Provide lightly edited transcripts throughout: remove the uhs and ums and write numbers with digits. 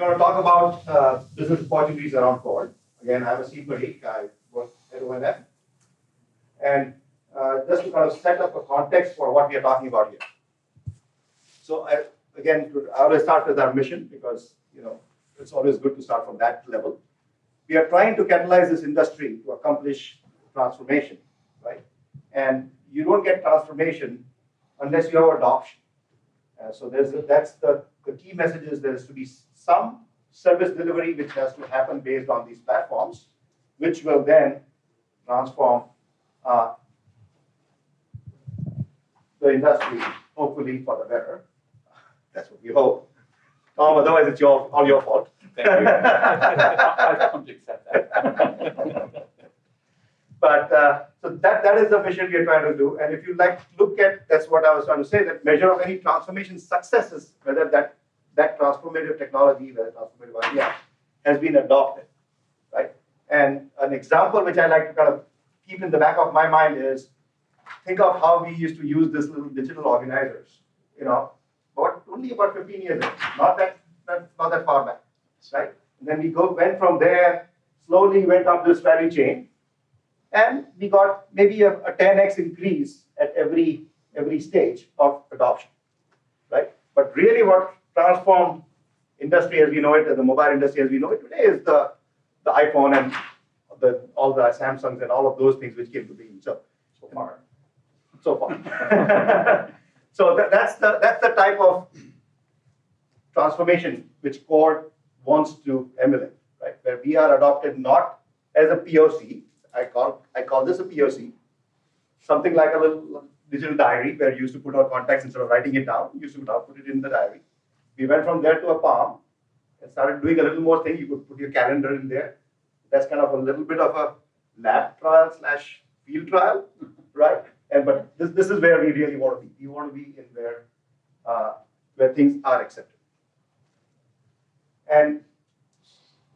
going to talk about business opportunities around core. Again, I'm Aseem Parikh. I work at ONF. And just to kind of set up a context for what we are talking about here. So again, I always start with our mission because it's always good to start from that level. We are trying to catalyze this industry to accomplish transformation, right? And you don't get transformation unless you have adoption. So that's the key message is there has to be some service delivery which has to happen based on these platforms, which will then transform the industry, hopefully for the better. That's what we hope. Otherwise it's all your fault. Thank you. I've come to accept that. But so that is the mission we are trying to do. And if you look at, that's what I was trying to say, that measure of any transformation success is whether that transformative technology, that transformative idea has been adopted, right? And an example which I like to kind of keep in the back of my mind is, think of how we used to use this little digital organizers, only about 15 years ago, not that far back, right? And then we went from there, slowly went up this value chain, and we got maybe a 10x increase at every stage of adoption, right? But really what transformed industry as we know it, the mobile industry as we know it today is the iPhone and all the Samsungs and all of those things which came to being. So far. So that's the type of transformation which Core wants to emulate, right? Where we are adopted not as a POC. I call this a POC, something like a little digital diary where you used to put our contacts instead of writing it down. You used to now put it in the diary. We went from there to a Palm and started doing a little more thing. You could put your calendar in there. That's kind of a little bit of a lab trial / field trial, right? But this is where we really want to be. We want to be in where things are accepted. And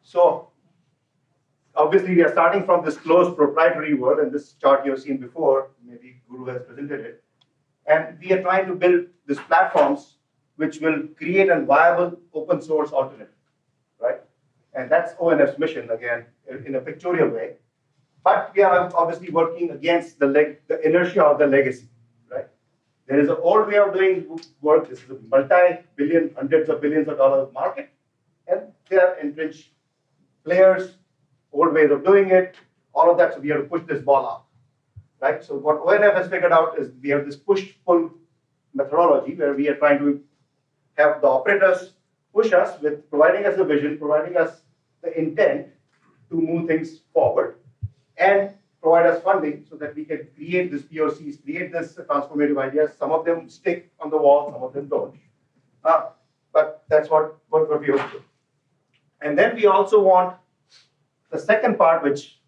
so obviously we are starting from this closed proprietary world, and this chart you've seen before, maybe Guru has presented it. And we are trying to build these platforms which will create a viable open source alternative, right? And that's ONF's mission, again, in a pictorial way. But we are obviously working against the inertia of the legacy, right? There is an old way of doing work. This is a multi-billion, hundreds of billions of dollars market. And there are entrenched players, old ways of doing it, all of that. So we have to push this ball up, right? So what ONF has figured out is we have this push-pull methodology where we are trying to have the operators push us with providing us the vision, providing us the intent to move things forward, and provide us funding so that we can create these POCs, create this transformative ideas. Some of them stick on the wall, some of them don't. But that's what we hope to. And then we also want the second part, which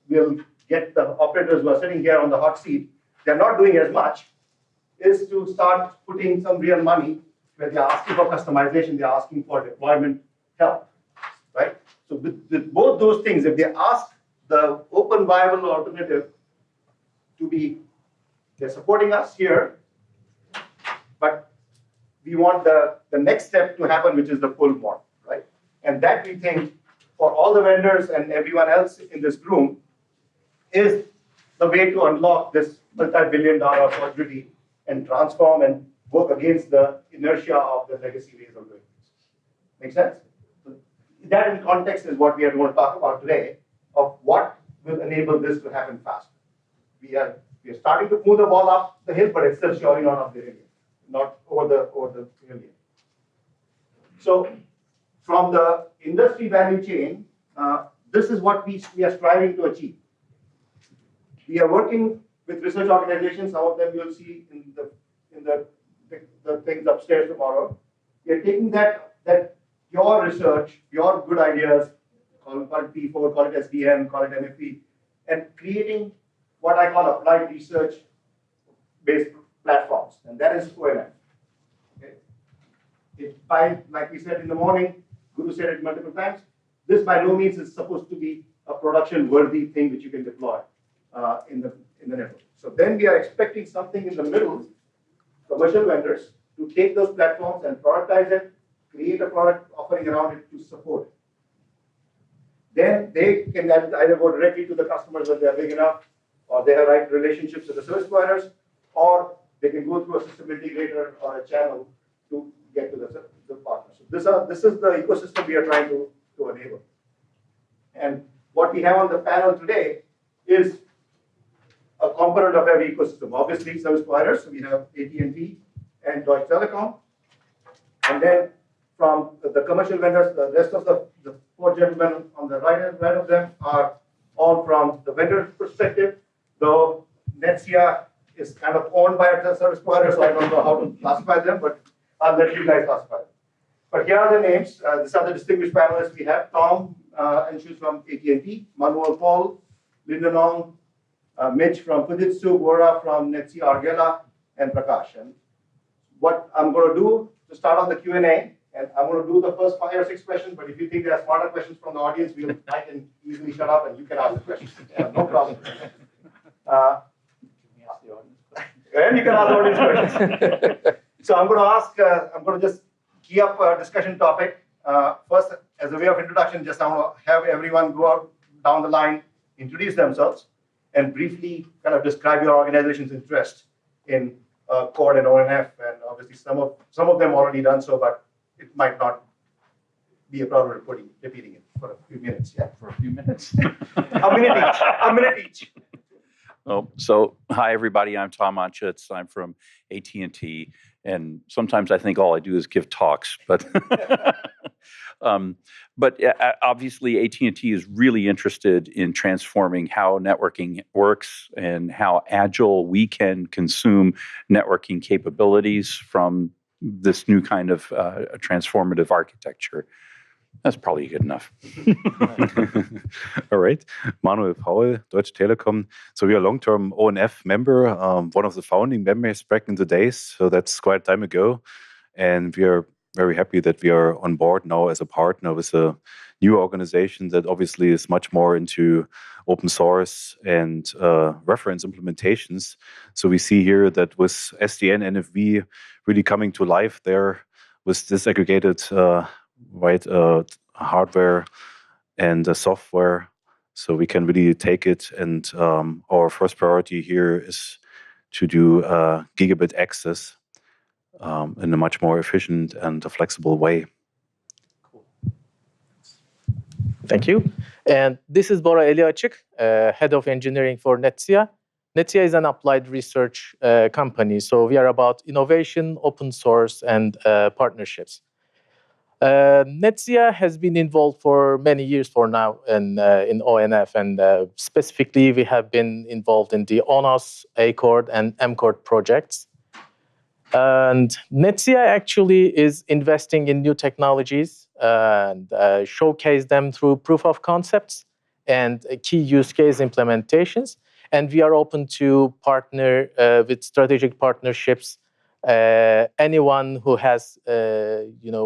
will get the operators who are sitting here on the hot seat, they're not doing as much, is to start putting some real money where they're asking for customization, they're asking for deployment help, right? So with both those things, if they ask the open viable alternative to be, they're supporting us here, but we want the next step to happen, which is the pull model, right? And that we think for all the vendors and everyone else in this room is the way to unlock this multi-billion-dollar opportunity and transform and work against the inertia of the legacy ways of doing things. Make sense? So that in context is what we are going to talk about today, of what will enable this to happen faster. We are starting to move the ball up the hill, but it's still surely not up the hill yet, not over the hill yet. So from the industry value chain, this is what we are striving to achieve. We are working with research organizations. Some of them you'll see in the things upstairs tomorrow. We are taking that your research, your good ideas, call it P4, call it SDM, call it NFP, and creating what I call applied research-based platforms, and that is ONF. Okay? Like we said in the morning, Guru said it multiple times, this by no means is supposed to be a production-worthy thing which you can deploy in the network. So then we are expecting something in the middle, commercial vendors, to take those platforms and productize it, create a product offering around it to support it. Then they can either go directly to the customers when they're big enough, or they have right relationships with the service providers, or they can go through a system integrator or a channel to get to the partner. So this is the ecosystem we are trying to enable. And what we have on the panel today is a component of every ecosystem. Obviously, service providers, so we have AT&T and Deutsche Telekom. And then from the commercial vendors, the rest of the four gentlemen on the right of them are all from the vendor perspective, though Netsia is kind of owned by a service provider, so I don't know how to classify them, but I'll let you guys classify them. But here are the names. These are the distinguished panelists we have. Tom Anshu from AT&T, Manuel Paul, Linda Nong, Mitch from Fujitsu, Gora from Netsia Argela, and Prakash. And what I'm going to do to start on the Q&A, and I'm going to do the first 5 or 6 questions, but if you think there are smarter questions from the audience, I can easily shut up and you can ask the questions. Yeah, no problem. And you can ask the audience questions. So I'm going to just key up a discussion topic. First, as a way of introduction, just I want to have everyone go out down the line, introduce themselves, and briefly kind of describe your organization's interest in CORD and ONF. And obviously, some of them already done so, but it might not be a problem repeating it for a few minutes. Yeah, For a few minutes. a minute each. A minute each. Oh, so hi everybody. I'm Tom Onchitz. I'm from AT&T, and sometimes I think all I do is give talks. But obviously AT&T is really interested in transforming how networking works and how agile we can consume networking capabilities from this new kind of transformative architecture. That's probably good enough. All right. Manuel Paul, Deutsche Telekom. So we are a long-term ONF member, one of the founding members back in the days. So that's quite a time ago. And we are very happy that we are on board now as a partner with a new organization that obviously is much more into open source and reference implementations. So we see here that with SDN, NFV really coming to life there with disaggregated hardware and software, so we can really take it. And our first priority here is to do gigabit access in a much more efficient and a flexible way. Thank you. And this is Bora Eliaçık, Head of Engineering for Netsia. Netsia is an applied research company, so we are about innovation, open source, and partnerships. Netsia has been involved for many years for now in ONF, and specifically we have been involved in the ONOS, ACORD, and MCORD projects. And Netsia actually is investing in new technologies and showcase them through proof of concepts and key use case implementations. And we are open to partner with strategic partnerships. Anyone who has,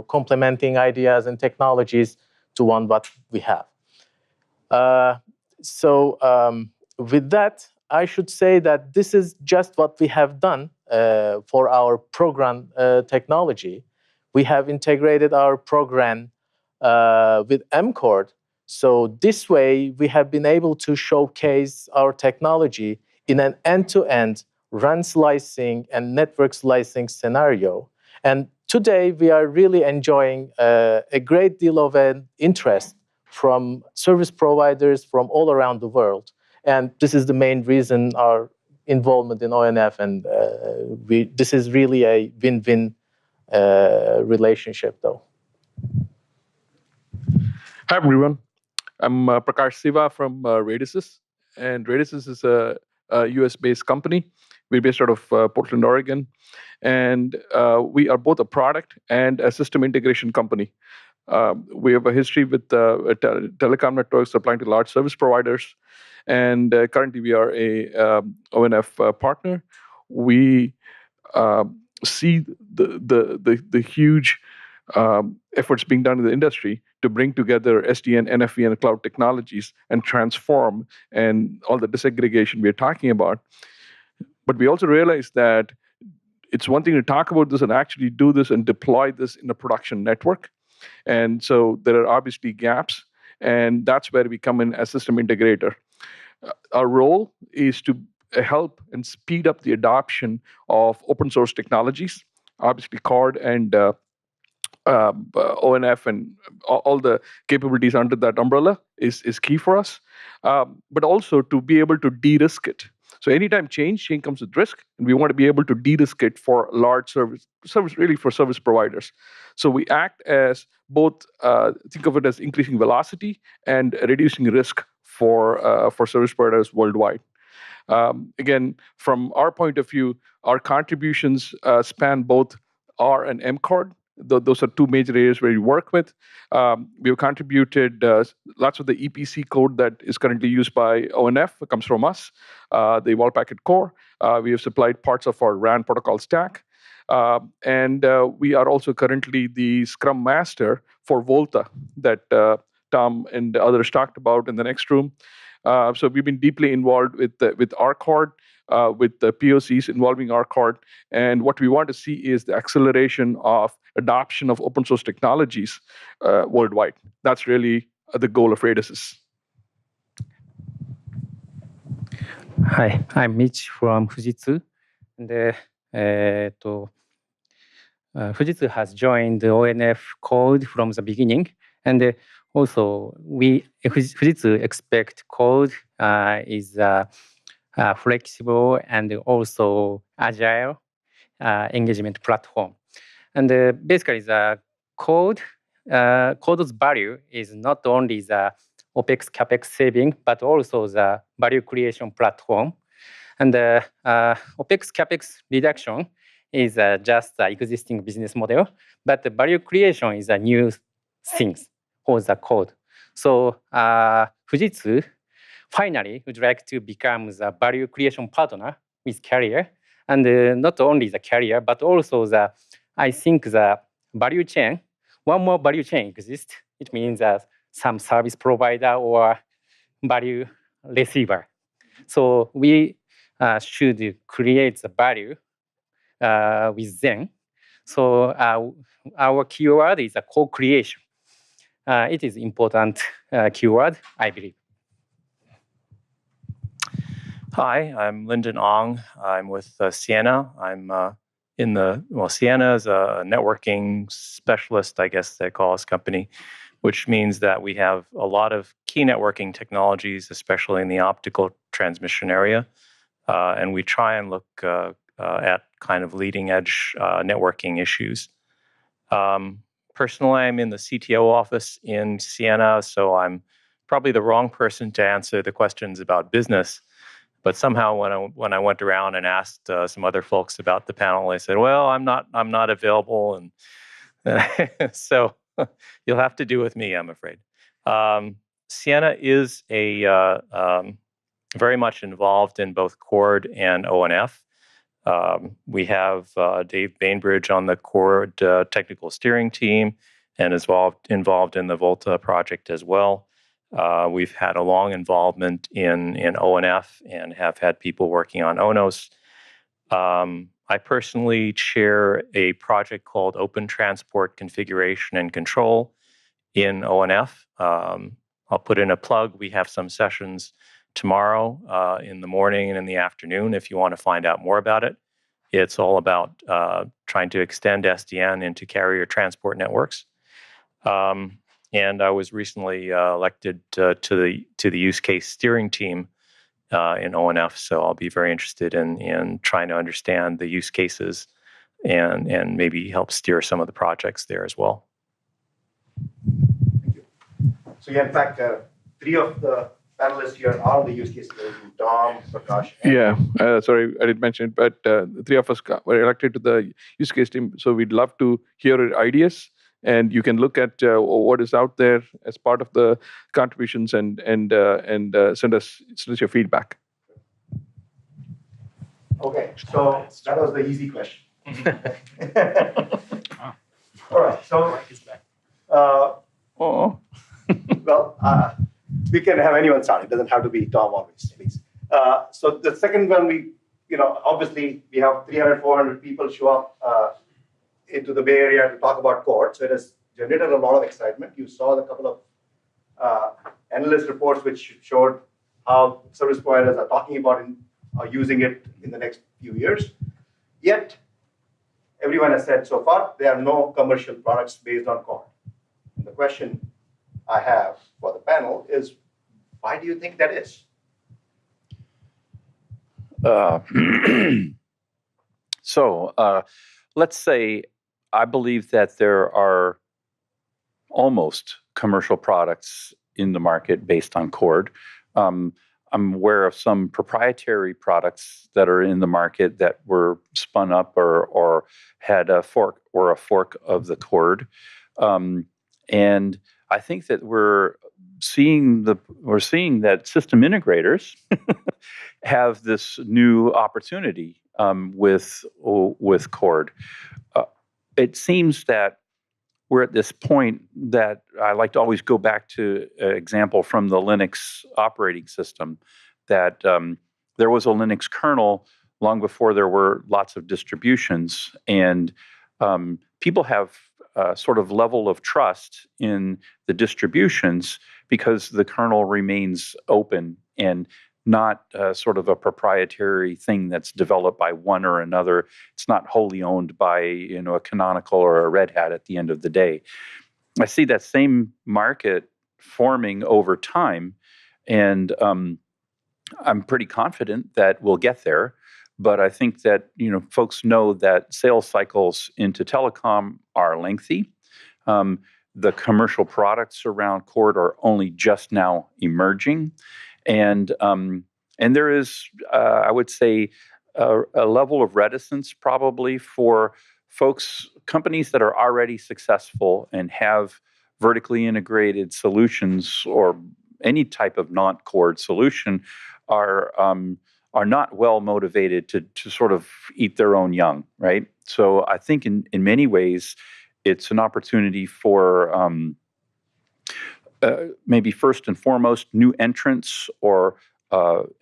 complementing ideas and technologies to one what we have. With that, I should say that this is just what we have done for our program technology. We have integrated our program with MCORD. So this way, we have been able to showcase our technology in an end-to-end RAN slicing and network slicing scenario. And today, we are really enjoying a great deal of interest from service providers from all around the world. And this is the main reason our involvement in ONF, and this is really a win-win relationship, though. Hi, everyone. I'm Prakash Siva from Radisys, and Radisys is a US-based company. We're based out of Portland, Oregon, and we are both a product and a system integration company. We have a history with telecom networks supplying to large service providers, and currently we are a ONF partner. We see the huge efforts being done in the industry to bring together SDN, NFV, and cloud technologies and transform and all the disaggregation we're talking about. But we also realize that it's one thing to talk about this and actually do this and deploy this in a production network. And so there are obviously gaps, and that's where we come in as system integrator. Our role is to help and speed up the adoption of open source technologies. Obviously, CORD and ONF and all the capabilities under that umbrella is key for us, but also to be able to de-risk it. So anytime change comes with risk, and we want to be able to de-risk it for large service really for service providers. So we act as both, think of it as increasing velocity and reducing risk for service providers worldwide. Again, from our point of view, our contributions span both R and M CORD. Those are two major areas where we work with. We have contributed lots of the EPC code that is currently used by ONF. It comes from us, the Evolved Packet Core. We have supplied parts of our RAN protocol stack. And we are also currently the Scrum Master for Volta that Tom and others talked about in the next room. So we've been deeply involved with RCORD, with the POCs involving RCORD. And what we want to see is the acceleration of adoption of open source technologies worldwide. That's really the goal of Radisys. Hi, I'm Mitch from Fujitsu. And Fujitsu has joined the ONF code from the beginning. And also, Fujitsu expect code is flexible and also agile engagement platform. And basically, the code's value is not only the OPEX, CAPEX saving, but also the value creation platform. And OPEX, CAPEX reduction is just the existing business model, but the value creation is a new thing for the code. So Fujitsu finally would like to become the value creation partner with Carrier. And not only the Carrier, but also I think the value chain, one more value chain exists. It means that some service provider or value receiver. So we should create the value with them. So our keyword is a co-creation. It is important keyword, I believe. Hi, I'm Lyndon Ong. I'm with Ciena. I'm Ciena is a networking specialist, I guess they call us company, which means that we have a lot of key networking technologies, especially in the optical transmission area. And we try and look at kind of leading edge networking issues. Personally, I'm in the CTO office in Ciena, so I'm probably the wrong person to answer the questions about business. But somehow, when I went around and asked some other folks about the panel, they said, "Well, I'm not available," and so you'll have to do with me, I'm afraid. Ciena is very much involved in both CORD and ONF. We have Dave Bainbridge on the CORD technical steering team and is involved in the Volta project as well. We've had a long involvement in ONF and have had people working on ONOS. I personally chair a project called Open Transport Configuration and Control in ONF. I'll put in a plug. We have some sessions tomorrow in the morning and in the afternoon if you want to find out more about it. It's all about trying to extend SDN into carrier transport networks. And I was recently elected to the use case steering team in ONF, so I'll be very interested in trying to understand the use cases and maybe help steer some of the projects there as well. Thank you. So yeah, in fact, three of the panelists here are on the use cases. Tom, Prakash. Sorry, I didn't mention it, but the three of us were elected to the use case team, so we'd love to hear your ideas. And you can look at what is out there as part of the contributions and send us your feedback. Okay, so that was the easy question. All right, so we can have anyone start. It doesn't have to be Tom always, please. So the second one, we obviously we have 300, 400 people show up into the Bay Area to talk about Chord. So it has generated a lot of excitement. You saw the couple of analyst reports which showed how service providers are talking about using it in the next few years. Yet, everyone has said so far, there are no commercial products based on Chord. And the question I have for the panel is, why do you think that is? Let's say I believe that there are almost commercial products in the market based on Chord. I'm aware of some proprietary products that are in the market that were spun up or had a fork of the Chord. And I think that we're seeing that system integrators have this new opportunity with Chord. It seems that we're at this point that I like to always go back to an example from the Linux operating system, that there was a Linux kernel long before there were lots of distributions, and people have a sort of level of trust in the distributions because the kernel remains open and not sort of a proprietary thing that's developed by one or another. It's not wholly owned by a Canonical or a Red Hat at the end of the day. I see that same market forming over time, and I'm pretty confident that we'll get there. But I think that folks know that sales cycles into telecom are lengthy. The commercial products around Chord are only just now emerging. And there is, I would say, a level of reticence probably for companies that are already successful and have vertically integrated solutions or any type of non-Chord solution are not well motivated to sort of eat their own young, right? So I think in many ways it's an opportunity for maybe first and foremost, new entrants or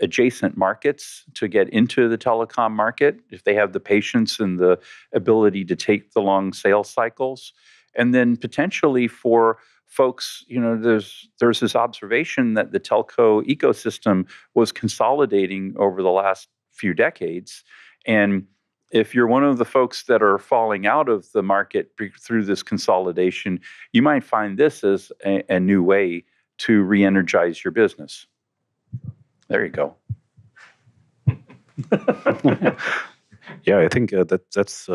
adjacent markets to get into the telecom market if they have the patience and the ability to take the long sales cycles. And then potentially for folks, there's this observation that the telco ecosystem was consolidating over the last few decades. And if you're one of the folks that are falling out of the market through this consolidation, you might find this as a new way to re-energize your business. There you go. Yeah, I think that's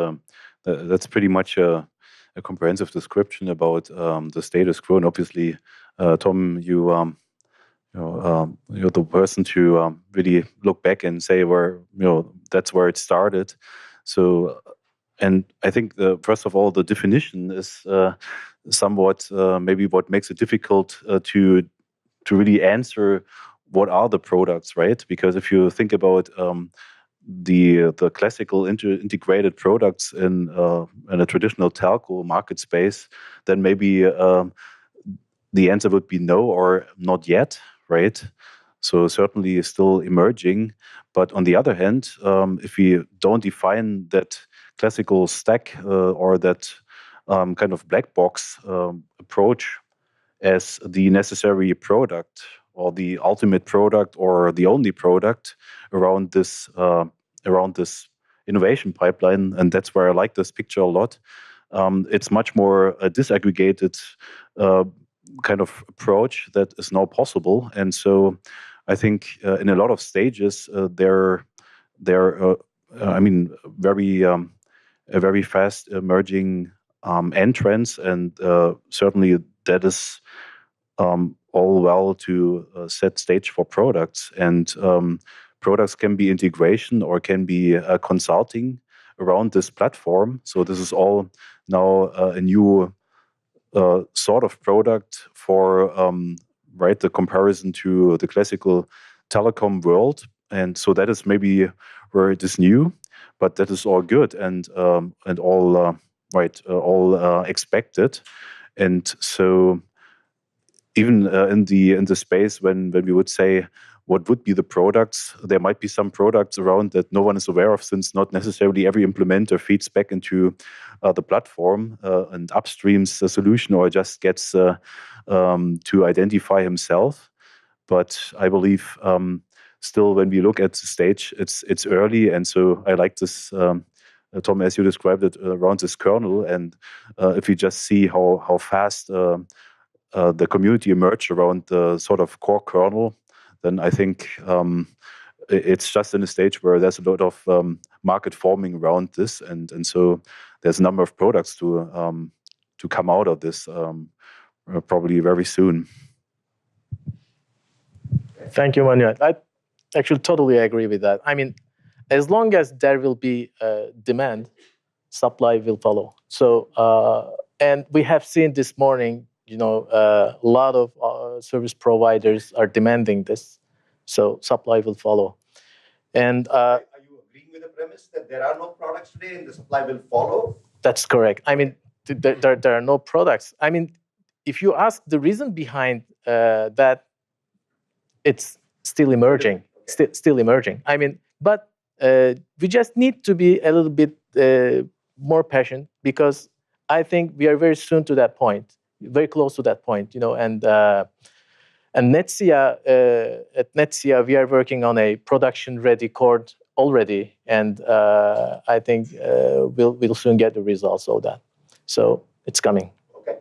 pretty much a comprehensive description about the status quo. And obviously, Tom, you're the person to really look back and say that's where it started. So, and I think first of all, the definition is somewhat maybe what makes it difficult to really answer what are the products, right? Because if you think about the classical integrated products in a traditional telco market space, then maybe the answer would be no or not yet, right? So certainly still emerging. But on the other hand, if we don't define that classical stack or that kind of black box approach as the necessary product or the ultimate product or the only product around this innovation pipeline, and that's where I like this picture a lot. It's much more a disaggregated kind of approach that is now possible, and so I think in a lot of stages they're very fast emerging entrants, and certainly that is all well to set stage for products. And products can be integration or can be consulting around this platform. So this is all now a new sort of product for the comparison to the classical telecom world. And so that is maybe where it is new, but that is all good and all expected. And so even in the space when we would say what would be the products. There might be some products around that no one is aware of, since not necessarily every implementer feeds back into the platform and upstreams the solution, or just gets to identify himself. But I believe still, when we look at the stage, it's early, and so I like this, Tom, as you described it, around this kernel. And if we just see how fast the community emerged around the sort of core kernel, then I think it's just in a stage where there's a lot of market forming around this, and so there's a number of products to come out of this probably very soon. Thank you, Manuel. I actually totally agree with that. I mean, as long as there will be demand, supply will follow. So, and we have seen this morning, a lot of service providers are demanding this, so supply will follow. And Are you agreeing with the premise that there are no products today and the supply will follow? that's correct. I mean, there are no products. I mean, if you ask the reason behind that, it's still emerging, still emerging. I mean, but we just need to be a little bit more patient, because I think we are very soon to that point, very close to that point, and Netsia, at Netsia, we are working on a production-ready cord already, and I think we'll soon get the results of that. So it's coming. Okay.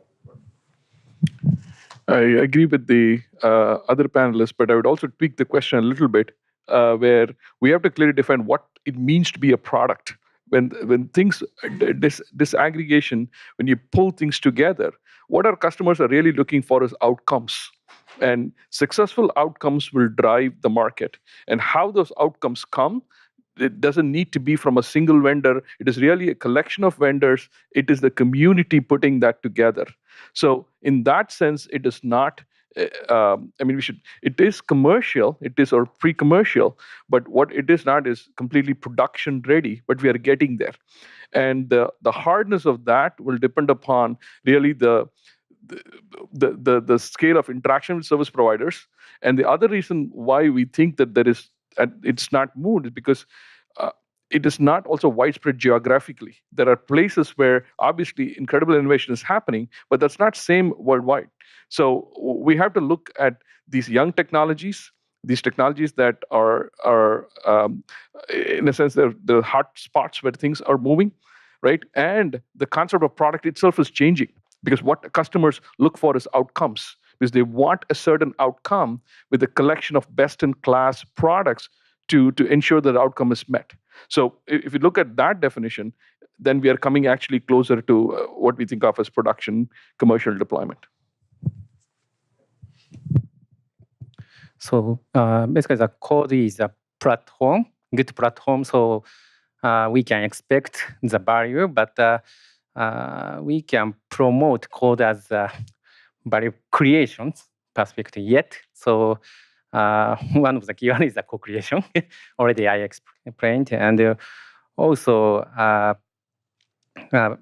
I agree with the other panelists, but I would also tweak the question a little bit, where we have to clearly define what it means to be a product. When things, disaggregation, when you pull things together, what our customers are really looking for is outcomes. And successful outcomes will drive the market. And how those outcomes come, it doesn't need to be from a single vendor. It is really a collection of vendors. It is the community putting that together. So in that sense, it is not, it is commercial, it is or pre-commercial, but what it is not is completely production ready, but we are getting there. And the hardness of that will depend upon really the scale of interaction with service providers. And the other reason why we think that it's not moved is because it is not also widespread geographically. There are places where obviously incredible innovation is happening, but that's not same worldwide. So we have to look at these young technologies, these technologies that are in a sense, the hot spots where things are moving, right? And the concept of product itself is changing, because what customers look for is outcomes, because they want a certain outcome with a collection of best-in-class products to ensure that the outcome is met. So if you look at that definition, then we are coming actually closer to what we think of as production commercial deployment. So basically, the code is a platform, good platform. So we can expect the value, but we can promote code as value creation perspective yet. So one of the key one is the co-creation. Already I explained, and also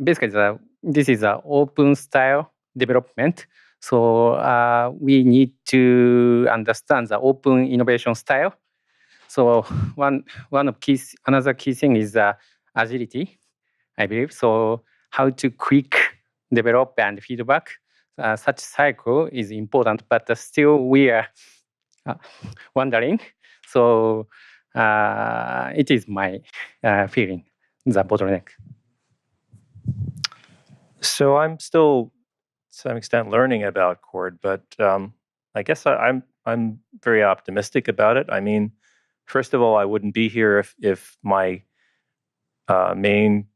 basically this is an open style development. So we need to understand the open innovation style. So another key thing is agility, I believe. So how to quick develop and feedback. Such cycle is important, but still we are wondering. So it is my feeling, the bottleneck. So I'm still, to some extent, learning about Chord, but I guess I'm very optimistic about it. I mean, first of all, I wouldn't be here if my main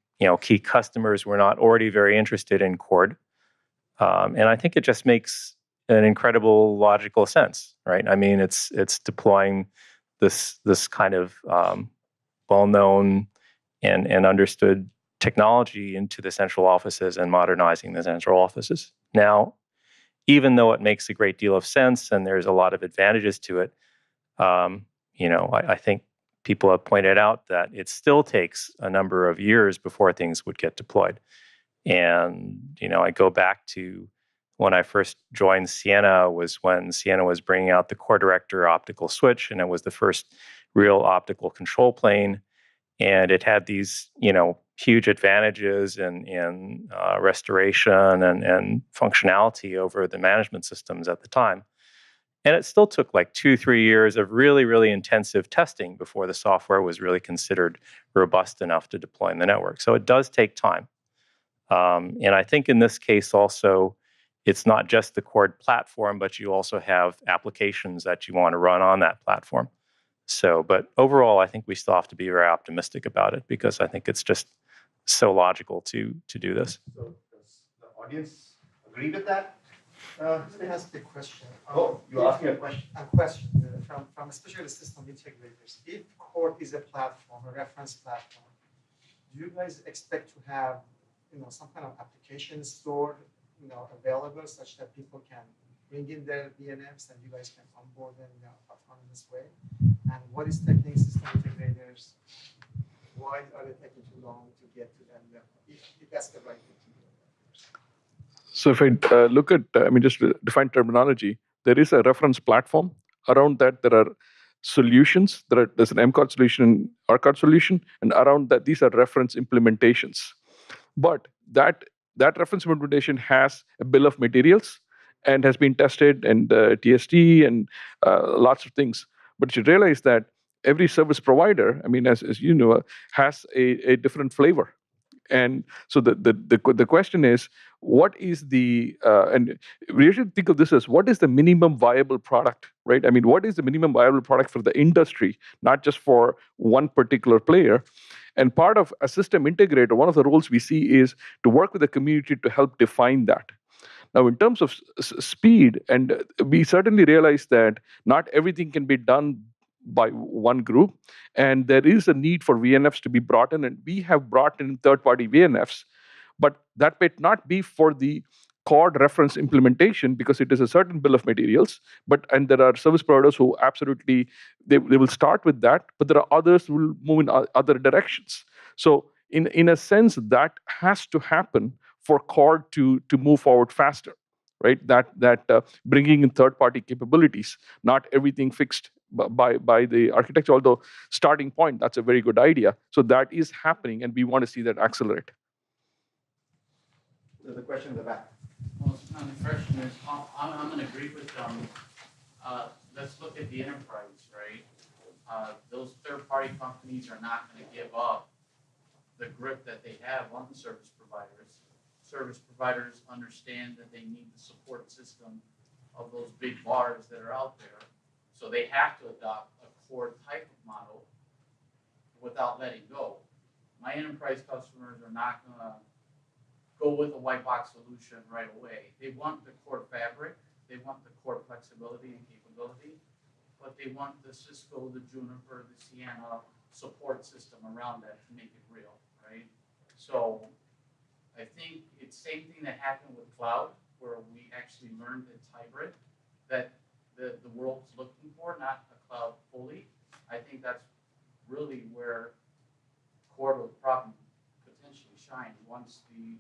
key customers were not already very interested in Chord, and I think it just makes an incredible logical sense, right? I mean, it's deploying this kind of well-known and understood technology into the central offices and modernizing the central offices. Now, even though it makes a great deal of sense and there's a lot of advantages to it, I think people have pointed out that it still takes a number of years before things would get deployed. And, I go back to when I first joined Ciena was when Ciena was bringing out the Core Director optical switch, and it was the first real optical control plane. And it had these, huge advantages in restoration and functionality over the management systems at the time. And it still took like 2-3 years of really, really intensive testing before the software was really considered robust enough to deploy in the network. So it does take time. And I think in this case also, it's not just the Cord platform, but you also have applications that you want to run on that platform. So, but overall, I think we still have to be very optimistic about it because I think it's just so logical to do this. So does the audience agree with that? Let me ask you a question. Oh, you're asking a question. A question from especially the system integrators. If Cord is a platform, a reference platform, do you guys expect to have, some kind of application stored, available such that people can bring in their DNFs and you guys can onboard them in an autonomous way? And what is taking system integrators? Why are they taking too long to get to them? If that's the right thing to do. So if I look at, just to define terminology, there is a reference platform. Around that, there are solutions. There's an MCOT solution and RCOT solution, and around that, these are reference implementations. But that reference implementation has a bill of materials and has been tested and TST and lots of things. But you realize that every service provider, as you know, has a different flavor. And so the question is, what is the and we should think of this as what is the minimum viable product, right? What is the minimum viable product for the industry, not just for one particular player? And part of a system integrator, one of the roles we see is to work with the community to help define that. Now, in terms of speed, and we certainly realize that not everything can be done by one group, and there is a need for VNFs to be brought in, and we have brought in third-party VNFs, but that may not be for the Cord reference implementation because it is a certain bill of materials, and there are service providers who absolutely, they will start with that, but there are others who will move in other directions. So in a sense, that has to happen for Cord to move forward faster, right? That bringing in third-party capabilities, not everything fixed by the architecture, although starting point, that's a very good idea. So that is happening, and we want to see that accelerate. There's a question in the back. Well, the question is, I'm going to agree with them. Let's look at the enterprise, right? Those third-party companies are not going to give up the grip that they have on the service providers. Service providers understand that they need the support system of those big VARs that are out there. So they have to adopt a Cord type of model without letting go. My enterprise customers are not going to go with a white box solution right away. They want the Cord fabric, they want the Cord flexibility and capability, but they want the Cisco, the Juniper, the Ciena support system around that to make it real, right? So I think it's the same thing that happened with cloud, where we actually learned it's hybrid, that the world's looking for, not a cloud fully. I think that's really where Cord will probably potentially shine once the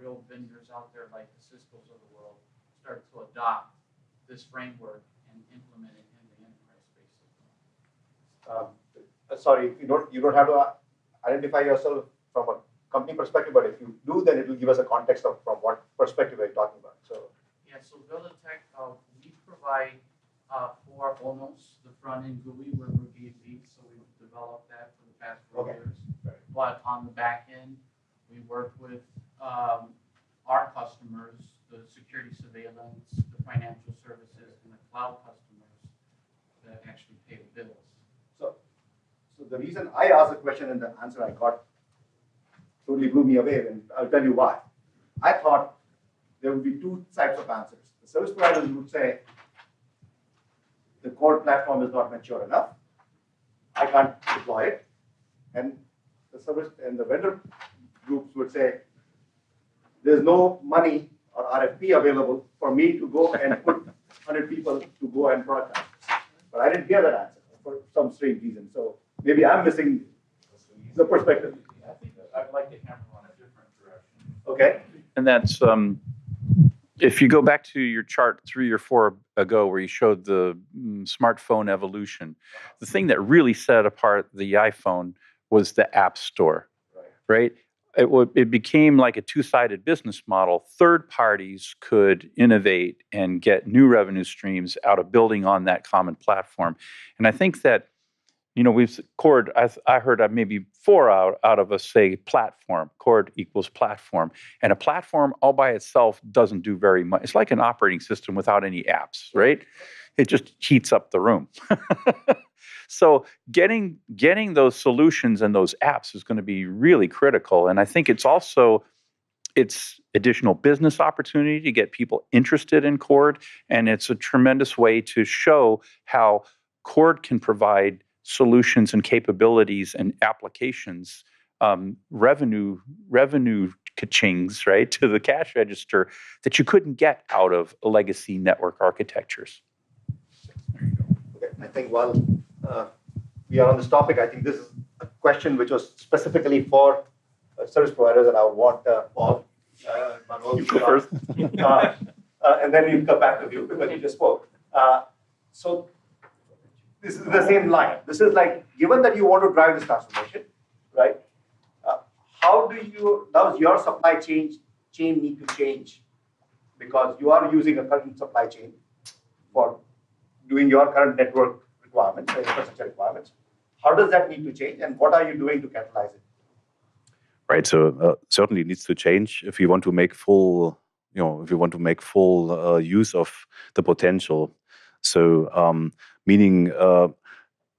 real vendors out there like the Ciscos of the world start to adopt this framework and implement it in the enterprise space. Sorry, you don't have to identify yourself from a company perspective, but if you do, then it will give us a context of from what perspective we're talking about. So yeah, so Build-A-Tech, we provide for ONOS, the front-end GUI, where we're BSD, so we've developed that for the past 4 years. Right. But on the back end, we work with our customers, the security surveillance, the financial services, and the cloud customers that actually pay the bills. So the reason I asked the question and the answer I got totally blew me away, and I'll tell you why. I thought there would be two types of answers. The service providers would say, the Cord platform is not mature enough, I can't deploy it. And the vendor groups would say, there's no money or RFP available for me to go and put 100 people to go and productize this. But I didn't hear that answer for some strange reason. So maybe I'm missing the perspective. I think I'd like to hammer on a different direction. Okay. And that's If you go back to your chart 3 or 4 ago where you showed the smartphone evolution, the thing that really set apart the iPhone was the App Store, right? It became like a two-sided business model. Third parties could innovate and get new revenue streams out of building on that common platform. And I think that, Chord, I heard maybe 4 out of us say platform. Chord equals platform. And a platform all by itself doesn't do very much. It's like an operating system without any apps, right? It just heats up the room. So getting those solutions and those apps is going to be really critical. And I think it's additional business opportunity to get people interested in Chord. And it's a tremendous way to show how Chord can provide solutions and capabilities and applications, revenue ka-chings, right, to the cash register that you couldn't get out of legacy network architectures. Okay, I think while we are on this topic, I think this is a question which was specifically for service providers, and I would want Paul, Manuel, You go first. and then we'll come back to you because you just spoke. So this is the same line. This is like, given that you want to drive this transformation, right? How does your supply chain need to change? Because you are using a current supply chain for doing your current network requirements, infrastructure requirements. How does that need to change, and what are you doing to catalyze it? Right. So certainly it needs to change if you want to make full, use of the potential. So meaning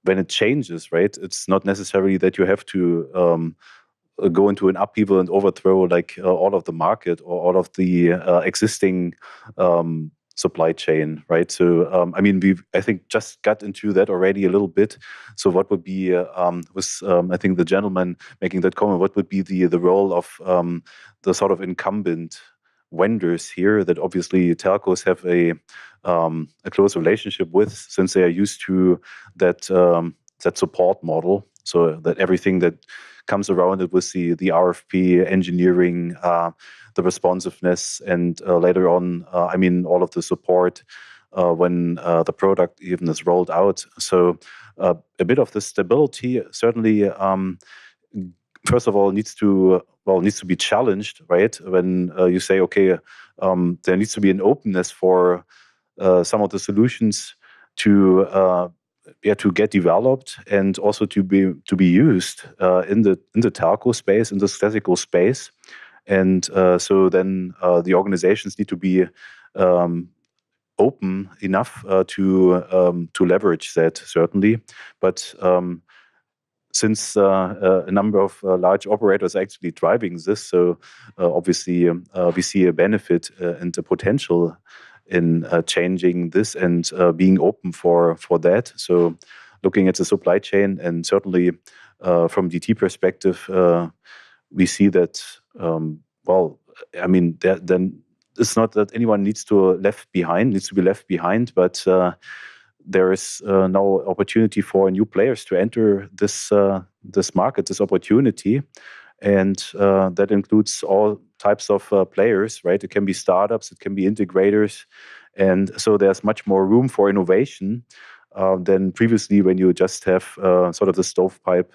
when it changes, right, it's not necessarily that you have to go into an upheaval and overthrow like all of the market or all of the existing supply chain, right? So I think just got into that already a little bit. So what would be I think the gentleman making that comment, what would be the role of the sort of incumbent vendors here that obviously telcos have a close relationship with, since they are used to that support model, so that everything that comes around it with the RFP engineering, the responsiveness, and later on, all of the support when the product even is rolled out. So a bit of the stability certainly, first of all, needs to be challenged, right? When you say, okay, there needs to be an openness for some of the solutions to get developed and also to be used in the telco space, in the classical space. And so then the organizations need to be open enough to leverage that, certainly. But since a number of large operators are actually driving this, so obviously we see a benefit and a potential in changing this and being open for that. So looking at the supply chain, and certainly from DT perspective, we see that, then it's not that anyone needs to be left behind, but there is now opportunity for new players to enter this market, this opportunity. And that includes all types of players, right? It can be startups, it can be integrators. And so there's much more room for innovation than previously, when you just have sort of the stovepipe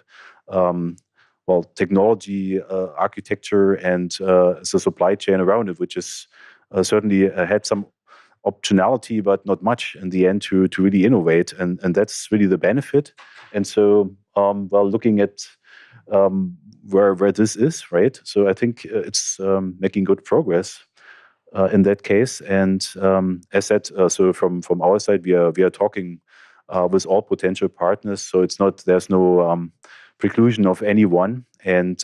technology, architecture, and the supply chain around it, which is certainly had some optionality, but not much in the end to really innovate. And that's really the benefit. And so, looking at where this is, right? So I think it's making good progress in that case. And as said, so from our side, we are talking with all potential partners. So there's no preclusion of anyone, and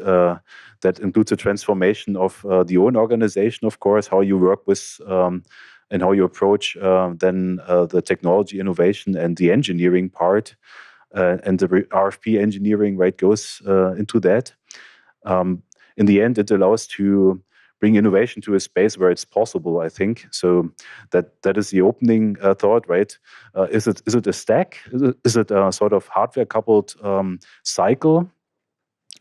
that includes a transformation of the own organization, of course, how you work with and how you approach then the technology innovation and the engineering part. And the RFP engineering, right, goes into that. In the end, it allows to bring innovation to a space where it's possible, I think. So that is the opening thought, right? Is it a stack? Is it a sort of hardware coupled cycle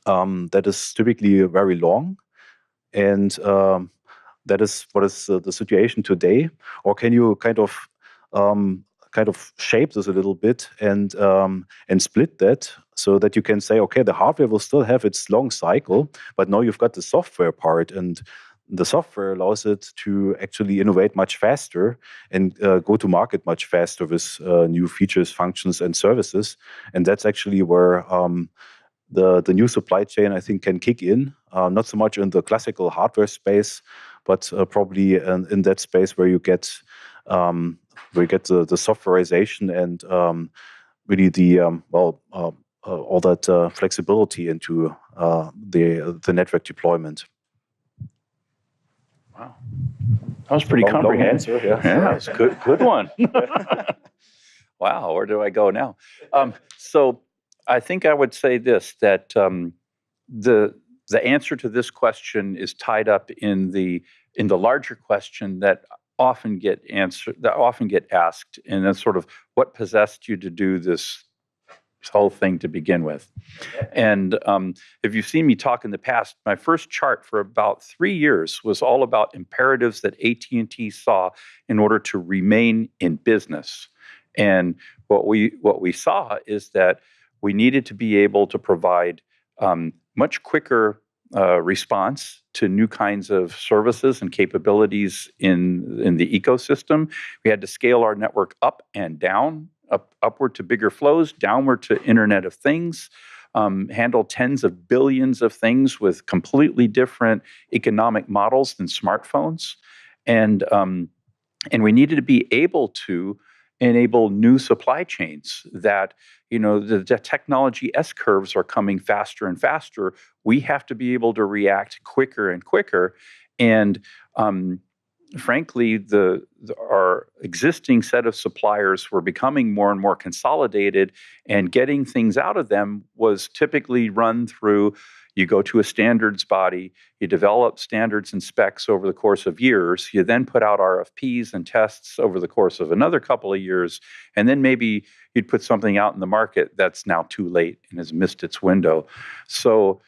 that is typically very long? And that is what is the situation today, or can you kind of shape this a little bit and split that so that you can say, okay, the hardware will still have its long cycle, but now you've got the software part, and the software allows it to actually innovate much faster and go to market much faster with new features, functions, and services. And that's actually where the new supply chain, I think, can kick in. Not so much in the classical hardware space, but probably in that space where you get the softwareization and really the all that flexibility into the network deployment. Wow, that was pretty Long comprehensive. answer, yeah. It's good one. Wow, where do I go now? So I think I would say this, that the answer to this question is tied up in the larger question that often get asked, and that's sort of what possessed you to do this whole thing to begin with. And if you've seen me talk in the past, my first chart for about 3 years was all about imperatives that AT&T saw in order to remain in business. And what we saw is that we needed to be able to provide much quicker response to new kinds of services and capabilities in the ecosystem. We had to scale our network up and down, upward to bigger flows, downward to Internet of Things, handle tens of billions of things with completely different economic models than smartphones. And we needed to be able to enable new supply chains that, the technology S-curves are coming faster and faster. We have to be able to react quicker and quicker. And frankly, our existing set of suppliers were becoming more and more consolidated, and getting things out of them was typically run through, you go to a standards body, you develop standards and specs over the course of years, you then put out RFPs and tests over the course of another couple of years, and then maybe you'd put something out in the market that's now too late and has missed its window. So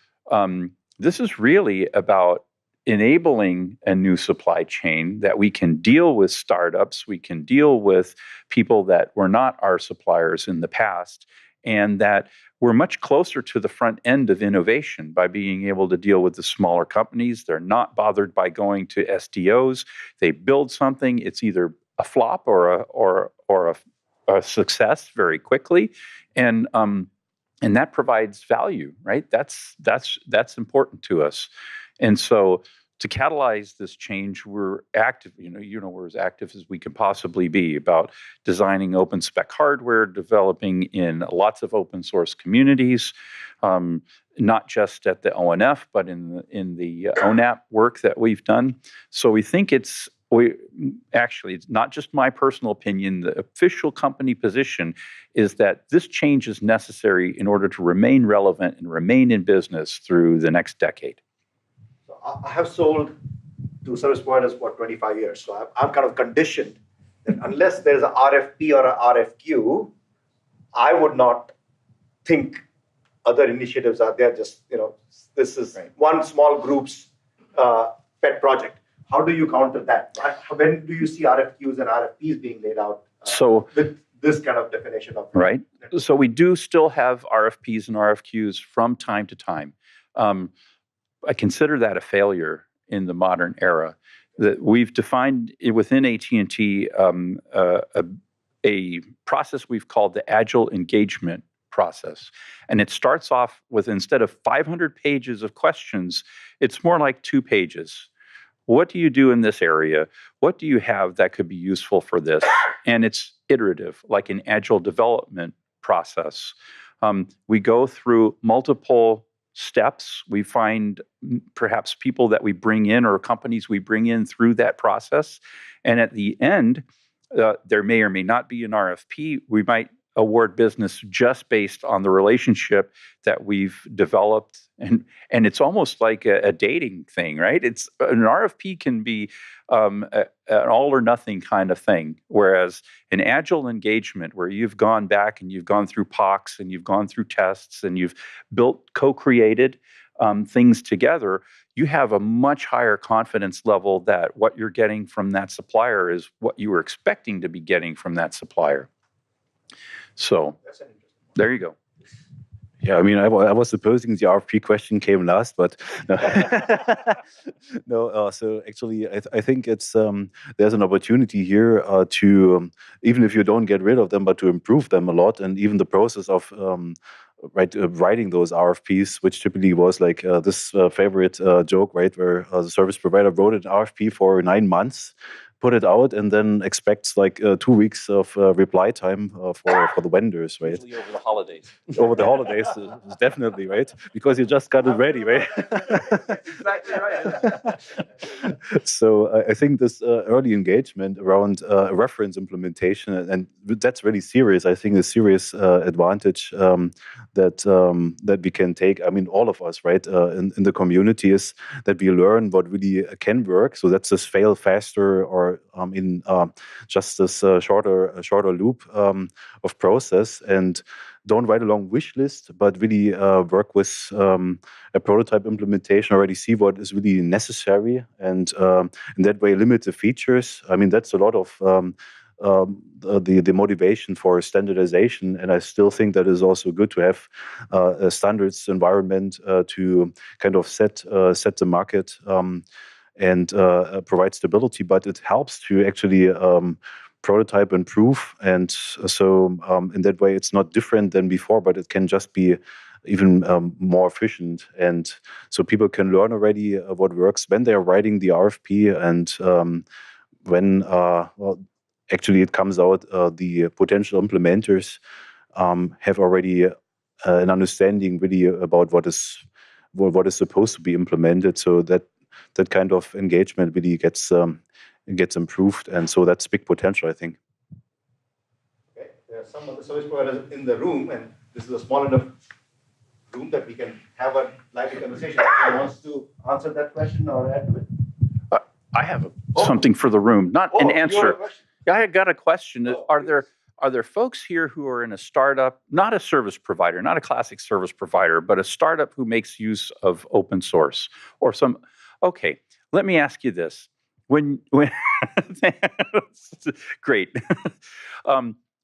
this is really about enabling a new supply chain that we can deal with startups, we can deal with people that were not our suppliers in the past, and that we're much closer to the front end of innovation by being able to deal with the smaller companies. They're not bothered by going to SDOs. They build something, it's either a flop or a success very quickly, and that provides value, right? That's important to us. And so to catalyze this change, we're active, we're as active as we can possibly be about designing open spec hardware, developing in lots of open source communities, not just at the ONF, but in the ONAP work that we've done. So we think it's not just my personal opinion, the official company position is that this change is necessary in order to remain relevant and remain in business through the next decade. So I have sold to service providers for 25 years. So I'm kind of conditioned that unless there's an RFP or an RFQ, I would not think other initiatives are there. Just, this is one small group's pet project. How do you counter that? When do you see RFQs and RFPs being laid out with this kind of definition of right? So we do still have RFPs and RFQs from time to time. I consider that a failure in the modern era. That we've defined within AT&T a process we've called the Agile Engagement process. And it starts off with, instead of 500 pages of questions, it's more like 2 pages. What do you do in this area? What do you have that could be useful for this? And it's iterative, like an agile development process. We go through multiple steps. We find perhaps people that we bring in or companies we bring in through that process. And at the end, there may or may not be an RFP. We might award business just based on the relationship that we've developed. And it's almost like a dating thing, right? It's an RFP can be an all or nothing kind of thing. Whereas an agile engagement where you've gone back and you've gone through POCs and you've gone through tests and you've co-created things together, you have a much higher confidence level that what you're getting from that supplier is what you were expecting to be getting from that supplier. So That's an interesting one. there you go. Yeah, I mean, I was supposing the RFP question came last, but no. So actually, I think it's there's an opportunity here to even if you don't get rid of them, but to improve them a lot, and even the process of writing those RFPs, which typically was like this favorite joke, right, where the service provider wrote an RFP for 9 months, put it out, and then expects like 2 weeks of reply time for the vendors, right? Usually over the holidays. Over the holidays, definitely, right? Because you just got it ready, right? That's exactly right. So I think this early engagement around reference implementation, and that's really serious. I think a serious advantage that we can take. I mean, all of us, right, in the community, is that we learn what really can work. So that's this fail faster, or in just this shorter loop of process, and don't write a long wish list, but really work with a prototype implementation, already see what is really necessary, and in that way limit the features. I mean, that's a lot of the motivation for standardization, and I still think that is also good to have a standards environment to kind of set the market and provide stability, but it helps to actually prototype and prove. And so in that way, it's not different than before, but it can just be even more efficient. And so people can learn already what works when they're writing the RFP, and when well, actually it comes out, the potential implementers have already an understanding really about what is supposed to be implemented. So that kind of engagement really gets improved, and so that's big potential, I think. Okay, there are some of the service providers in the room, and this is a small enough room that we can have a lively conversation. Anyone wants to answer that question or add to it? I have something for the room, not an you have a answer. question? Yeah, I got a question. Oh, Are there folks here who are in a startup, not a service provider, not a classic service provider, but a startup who makes use of open source or some? Okay, let me ask you this: when great,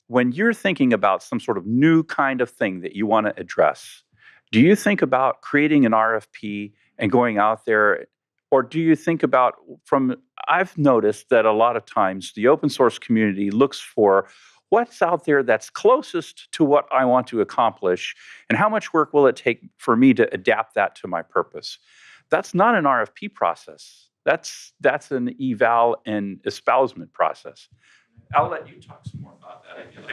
when you're thinking about some sort of new kind of thing that you want to address, do you think about creating an RFP and going out there? Or do you think about I've noticed that a lot of times the open source community looks for what's out there that's closest to what I want to accomplish, and how much work will it take for me to adapt that to my purpose? That's not an RFP process. That's an eval and espousement process. I'll let you talk some more about that, I feel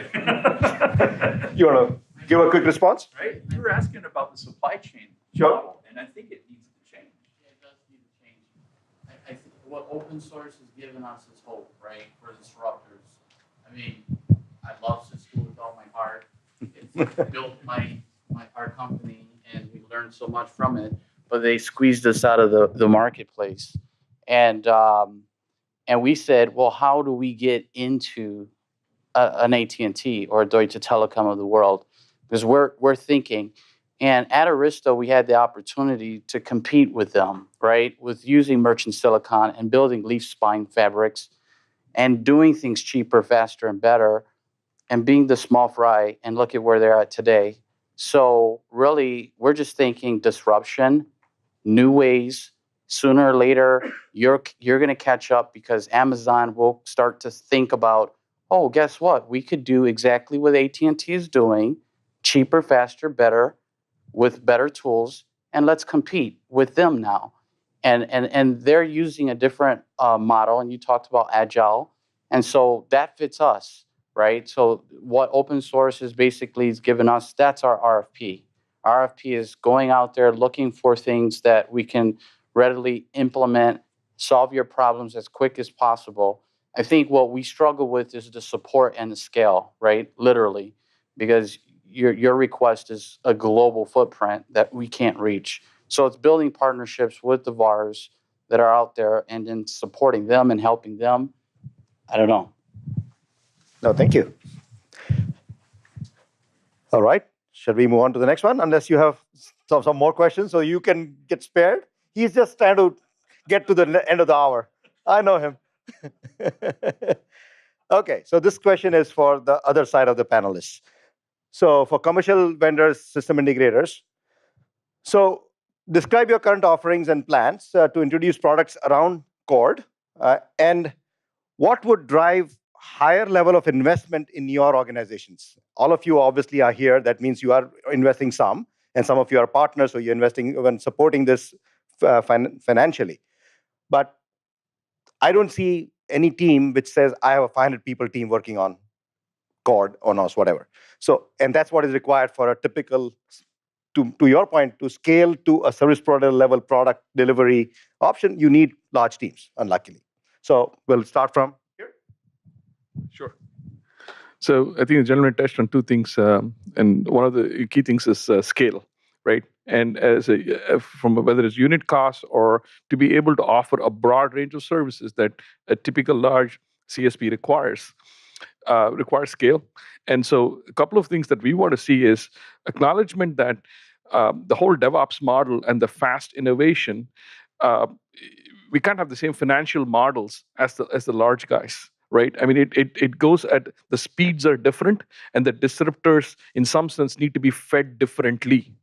like. You want to give a quick response? Right? You were asking about the supply chain Sure. model, and I think it needs to change. Yeah, it does need to change. I think what open source has given us is hope, right, for disruptors. I mean, I love Cisco with all my heart. It built our company, and we learned so much from it. But they squeezed us out of the marketplace, and we said, well, how do we get into an AT&T or a Deutsche Telekom of the world? Because we're thinking. And at Arista, we had the opportunity to compete with them, right, with using merchant silicon and building leaf spine fabrics and doing things cheaper, faster, and better, and being the small fry, and look at where they're at today. So really, we're just thinking disruption, new ways. Sooner or later, you're going to catch up, because Amazon will start to think about, oh, guess what? We could do exactly what AT&T is doing, cheaper, faster, better, with better tools, and let's compete with them now. And they're using a different model, and you talked about agile, and so that fits us, right? So what open source is basically given us, that's our RFP. RFP is going out there looking for things that we can readily implement, solve your problems as quick as possible. I think what we struggle with is the support and the scale, right? Literally, because your request is a global footprint that we can't reach. So it's building partnerships with the VARs that are out there, and then supporting them and helping them. I don't know. No, thank you. All right. Shall we move on to the next one? Unless you have some more questions, so you can get spared. He's just trying to get to the end of the hour. I know him. Okay, so this question is for the other side of the panelists. So for commercial vendors, system integrators, so describe your current offerings and plans to introduce products around Chord, and what would drive higher level of investment in your organizations? All of you obviously are here. That means you are investing some, and some of you are partners, so you're investing when supporting this financially. But I don't see any team which says, I have a 500 people team working on Chord or NOS, whatever. So, and that's what is required for a typical, to your point, to scale to a service provider level product delivery option, you need large teams, unluckily. So we'll start from here. Sure. So I think the gentleman touched on two things, and one of the key things is scale, right? And as from whether it's unit cost or to be able to offer a broad range of services that a typical large CSP requires scale. And so a couple of things that we want to see is acknowledgement that the whole DevOps model and the fast innovation, we can't have the same financial models as the large guys. Right? I mean, it goes at the speeds are different, and the disruptors, in some sense, need to be fed differently.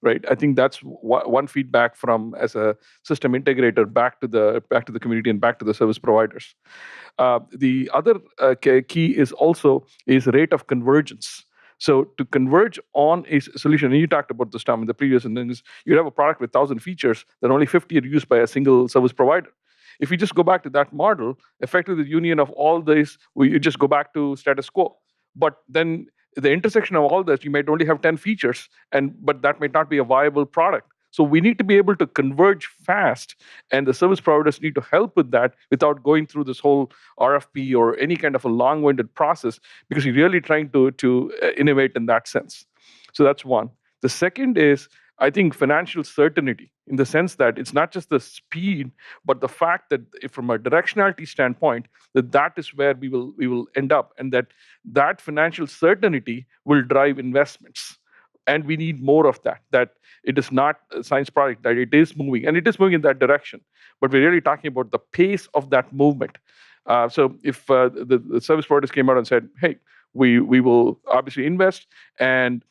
Right? I think that's one feedback from as a system integrator back to the community and back to the service providers. The other key is rate of convergence. So to converge on a solution, and you talked about this, Tom, in the previous instance, you have a product with 1,000 features, then only 50 are used by a single service provider. If you just go back to that model, effectively the union of all this, you just go back to status quo. But then the intersection of all this, you might only have 10 features, but that might not be a viable product. So we need to be able to converge fast, and the service providers need to help with that without going through this whole RFP or any kind of a long-winded process, because you're really trying to innovate in that sense. So that's one. The second is, I think, financial certainty, in the sense that it's not just the speed, but the fact that from a directionality standpoint, that is where we will end up, and that financial certainty will drive investments. And we need more of that, that it is not a science project, that it is moving, and it is moving in that direction. But we're really talking about the pace of that movement. So if the service providers came out and said, hey, we will obviously invest, and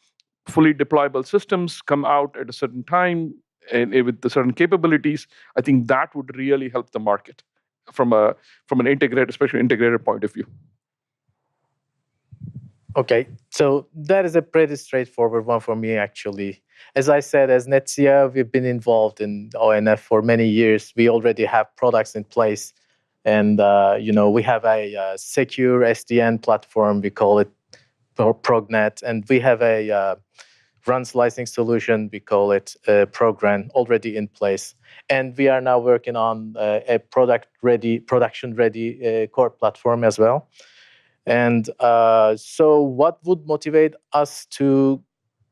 fully deployable systems come out at a certain time and with the certain capabilities, I think that would really help the market from an integrator, especially integrator point of view. Okay, so that is a pretty straightforward one for me, actually. As I said, as Netsia, we've been involved in ONF for many years. We already have products in place, and we have a secure SDN platform. We call it Prognet, and we have a run slicing solution. We call it Progran, already in place. And we are now working on a production-ready core platform as well. And so what would motivate us to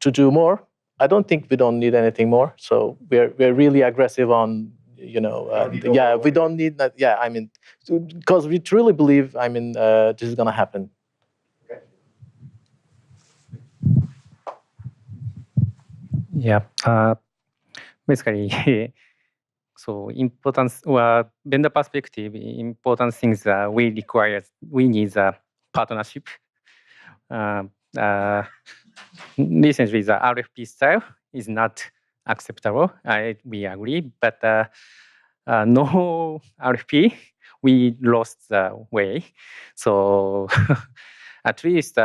do more? I don't think we don't need anything more. So we're really aggressive on, we don't need that. Yeah, I mean, because we truly believe, this is going to happen. Yeah, basically, so importance or vendor perspective, important things we need a partnership. Recently, the RFP style is not acceptable. We agree, but no RFP, we lost the way. So at least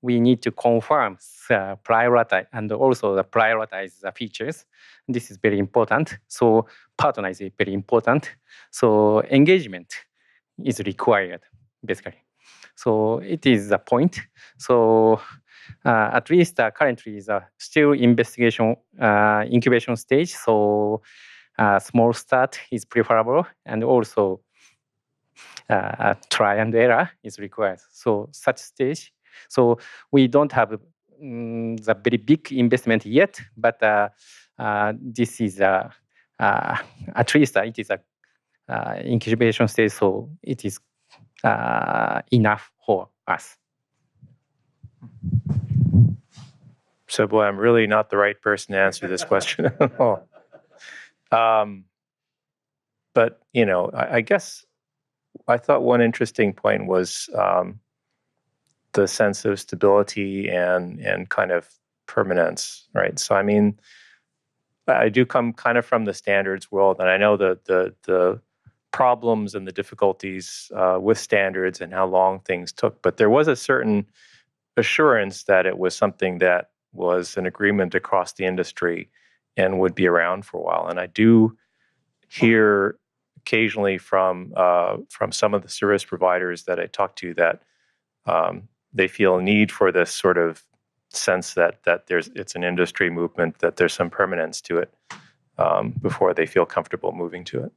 we need to confirm, prioritize, and also prioritize the features. This is very important. So partner is very important. So engagement is required, basically. So it is the point. So at least currently is still investigation, incubation stage. So small start is preferable, and also try and error is required. So such stage. So we don't have the very big investment yet, but this is at least it is a incubation stage, so it is enough for us. So, boy, I'm really not the right person to answer this question. But I guess I thought one interesting point was the sense of stability and kind of permanence, right? So I mean, I do come kind of from the standards world, and I know the problems and the difficulties with standards and how long things took. But there was a certain assurance that it was something that was an agreement across the industry and would be around for a while. And I do hear occasionally from some of the service providers that I talk to that they feel a need for this sort of sense that it's an industry movement, that there's some permanence to it before they feel comfortable moving to it.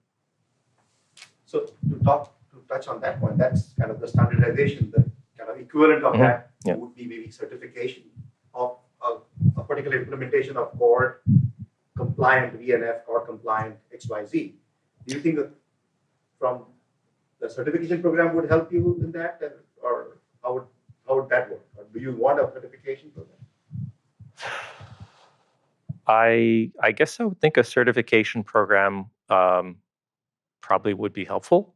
So to touch on that point, that's kind of the standardization, the kind of equivalent of that would be maybe certification of a particular implementation of core compliant VNF or compliant XYZ. Do you think that from the certification program would help you in that, or how would that work? Or do you want a certification program? I guess I would think a certification program probably would be helpful.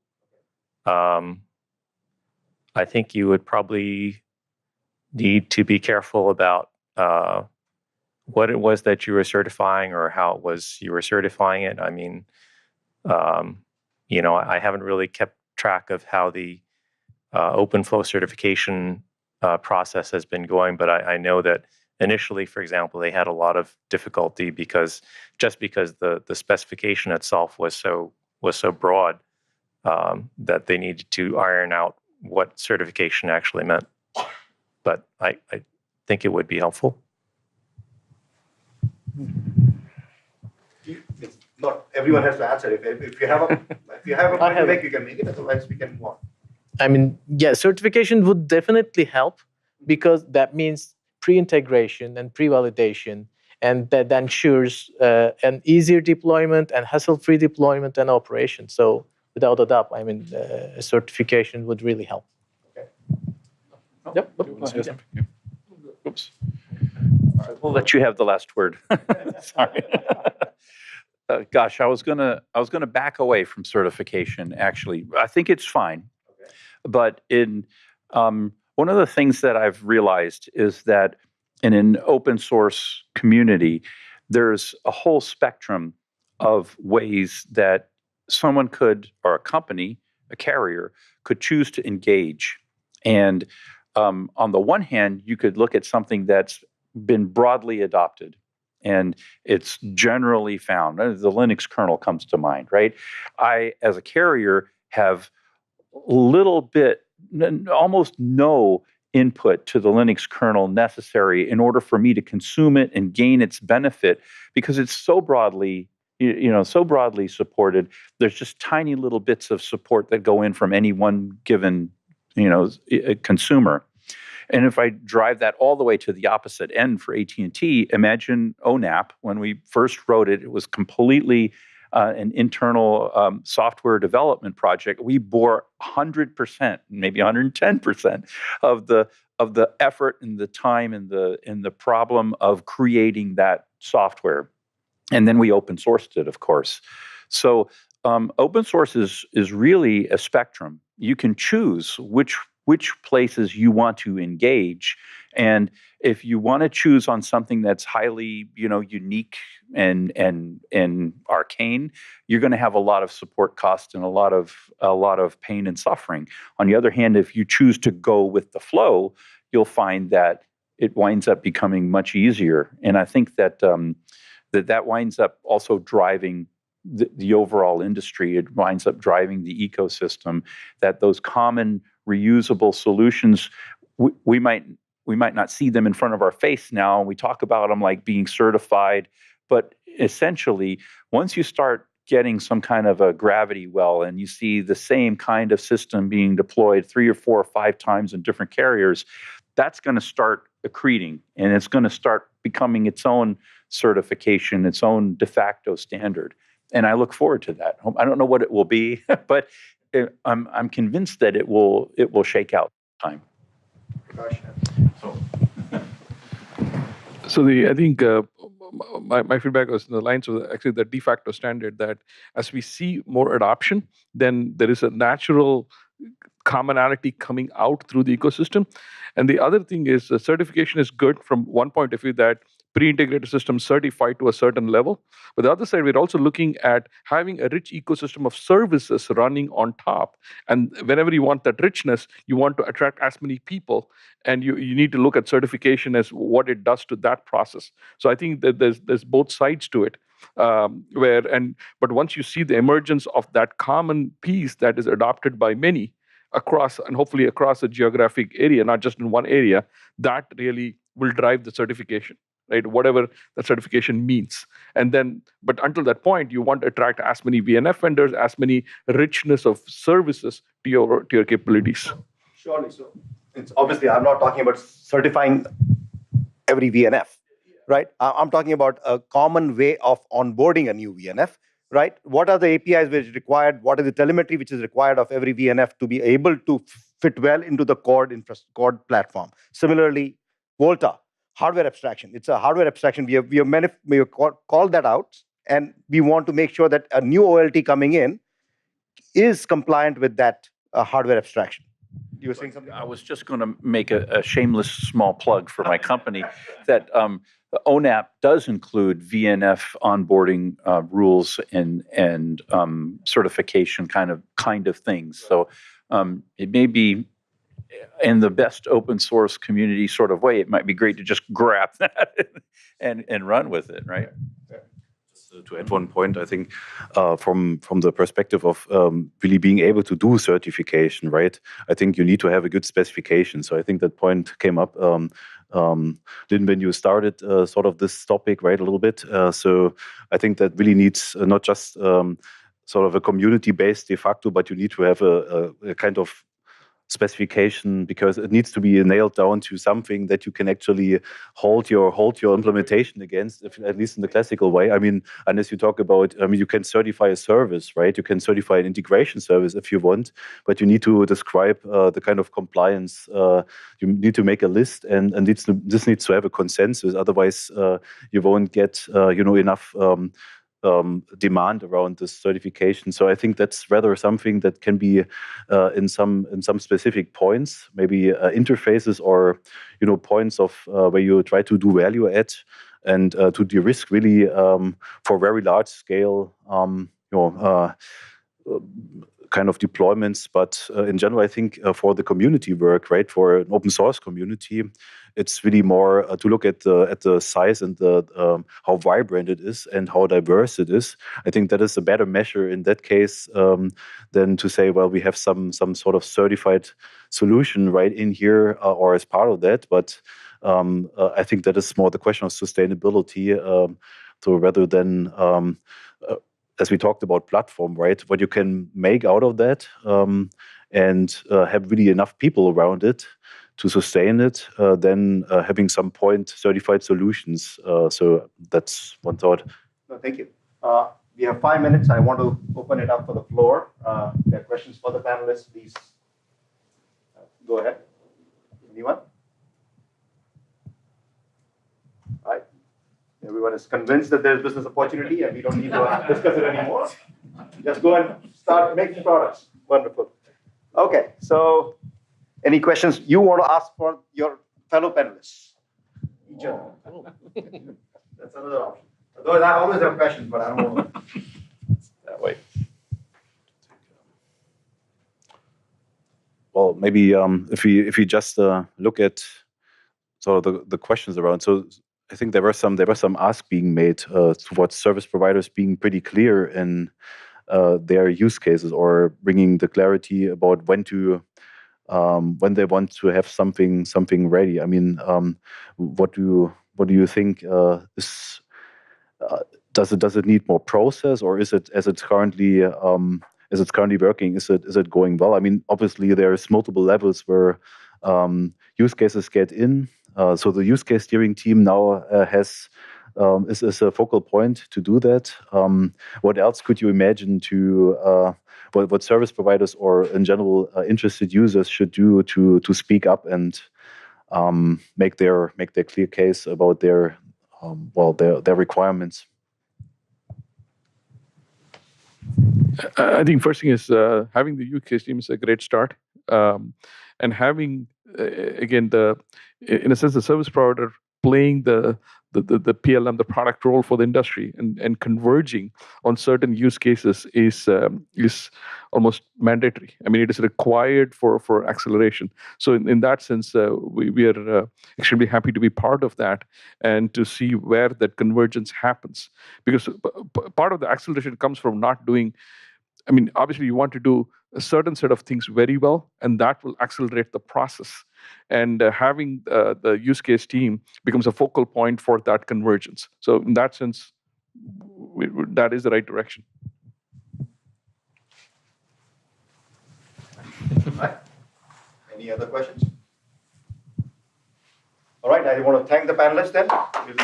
I think you would probably need to be careful about what it was that you were certifying or how it was you were certifying it. I mean, I haven't really kept track of how the OpenFlow certification process has been going, but I know that initially, for example, they had a lot of difficulty because the specification itself was so broad that they needed to iron out what certification actually meant. But I think it would be helpful. Not everyone has to answer. If you have a point to make, you can make it. Otherwise, we can move on. I mean, yeah, certification would definitely help because that means pre-integration and pre-validation, and that ensures an easier deployment and hassle-free deployment and operation. So without a doubt, I mean, a certification would really help. Okay. Yep. Do you want to say something? Yeah. Oops. All right, we'll let you have the last word. Sorry. Gosh, I was gonna back away from certification. Actually, I think it's fine. Okay. But one of the things that I've realized is that in an open source community, there's a whole spectrum of ways that someone could, or a company, a carrier, could choose to engage. And on the one hand, you could look at something that's been broadly adopted and it's generally found. The Linux kernel comes to mind, right? I, as a carrier, have little bit, almost no input to the Linux kernel necessary in order for me to consume it and gain its benefit because it's so broadly, so broadly supported. There's just tiny little bits of support that go in from any one given, consumer. And if I drive that all the way to the opposite end for AT&T, imagine ONAP. When we first wrote it, it was completely an internal software development project. We bore 100%, maybe 110% of the effort and the time and the problem of creating that software. And then we open sourced it, of course. So open source is really a spectrum. You can choose which places you want to engage. And if you want to choose on something that's highly, unique and arcane, you're going to have a lot of support costs and a lot of pain and suffering. On the other hand, if you choose to go with the flow, you'll find that it winds up becoming much easier. And I think that that winds up also driving the overall industry. It winds up driving the ecosystem, that those common reusable solutions, we might not see them in front of our face now. We talk about them like being certified, but essentially, once you start getting some kind of a gravity well and you see the same kind of system being deployed 3 or 4 or 5 times in different carriers, that's going to start accreting and it's going to start becoming its own certification, its own de facto standard. And I look forward to that. I don't know what it will be, but I'm convinced that it will shake out time. So I think my feedback was in the lines of actually the de facto standard that as we see more adoption, then there is a natural commonality coming out through the ecosystem. And the other thing is certification is good from one point of view that pre-integrated systems certify to a certain level. But the other side, we're also looking at having a rich ecosystem of services running on top. And whenever you want that richness, you want to attract as many people, and you need to look at certification as what it does to that process. So I think that there's both sides to it. But once you see the emergence of that common piece that is adopted by many across, and hopefully across a geographic area, not just in one area, that really will drive the certification, right? Whatever that certification means. And then, but until that point, you want to attract as many VNF vendors, as many richness of services to your capabilities. Surely. So it's obviously, I'm not talking about certifying every VNF, right? I'm talking about a common way of onboarding a new VNF, right? What are the APIs which are required? What is the telemetry which is required of every VNF to be able to fit well into the core platform? Similarly, Volta, hardware abstraction. It's a hardware abstraction. We have called that out, and we want to make sure that a new OLT coming in is compliant with that hardware abstraction. You were saying something? I was just going to make a shameless small plug for my company that ONAP does include VNF onboarding rules and certification kind of things. So it may be in the best open source community sort of way, it might be great to just grab that and run with it, right? To add one point, I think from the perspective of really being able to do certification, right? I think you need to have a good specification. So I think that point came up, Lynn, when you started sort of this topic, right, a little bit. So I think that really needs not just sort of a community-based de facto, but you need to have a kind of specification, because it needs to be nailed down to something that you can actually hold your implementation against, at least in the classical way. I mean, unless you talk about, you can certify a service, right? You can certify an integration service if you want, but you need to describe the kind of compliance. You need to make a list, and this needs to have a consensus. Otherwise, you won't get enough demand around this certification. So I think that's rather something that can be in some specific points, maybe interfaces or points of where you try to do value add and to de-risk really for very large scale kind of deployments. But in general, I think for the community work, right, for an open source community, it's really more to look at the size and the how vibrant it is and how diverse it is. I think that is a better measure in that case than to say, well, we have some sort of certified solution right in here or as part of that. But I think that is more the question of sustainability. So rather than as we talked about platform, right, what you can make out of that and have really enough people around it to sustain it, then having some point certified solutions. So that's one thought. No, thank you. We have 5 minutes. I want to open it up for the floor. There are questions for the panelists, please. Go ahead. Anyone? All right. Everyone is convinced that there's business opportunity and we don't need to discuss it anymore. Just go and start making products. Wonderful. Okay, so any questions you want to ask for your fellow panelists? Each other. That's another option. Otherwise, I always have questions, but I don't want to. That way. Well, maybe if we just look at sort of the questions around. So I think there were some asks being made towards service providers being pretty clear in their use cases or bringing the clarity about when they want to have something ready. I mean, what do you think is does it need more process, or is it as it's currently working? Is it going well? I mean, obviously there's multiple levels where use cases get in. So the use case steering team now is a focal point to do that. What else could you imagine to what service providers or in general interested users should do to speak up and make their clear case about their requirements. I think first thing is having the use case team is a great start, and having again in a sense the service provider playing the PLM, the product role for the industry, and converging on certain use cases is almost mandatory. I mean, it is required for acceleration. So in that sense, we are extremely happy to be part of that and to see where that convergence happens. Because part of the acceleration comes from not doing. I mean, obviously, you want to do a certain set of things very well, and that will accelerate the process. And having the use case team becomes a focal point for that convergence. So in that sense, that is the right direction. Right. Any other questions? All right, I want to thank the panelists then.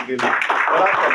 We'll ask them.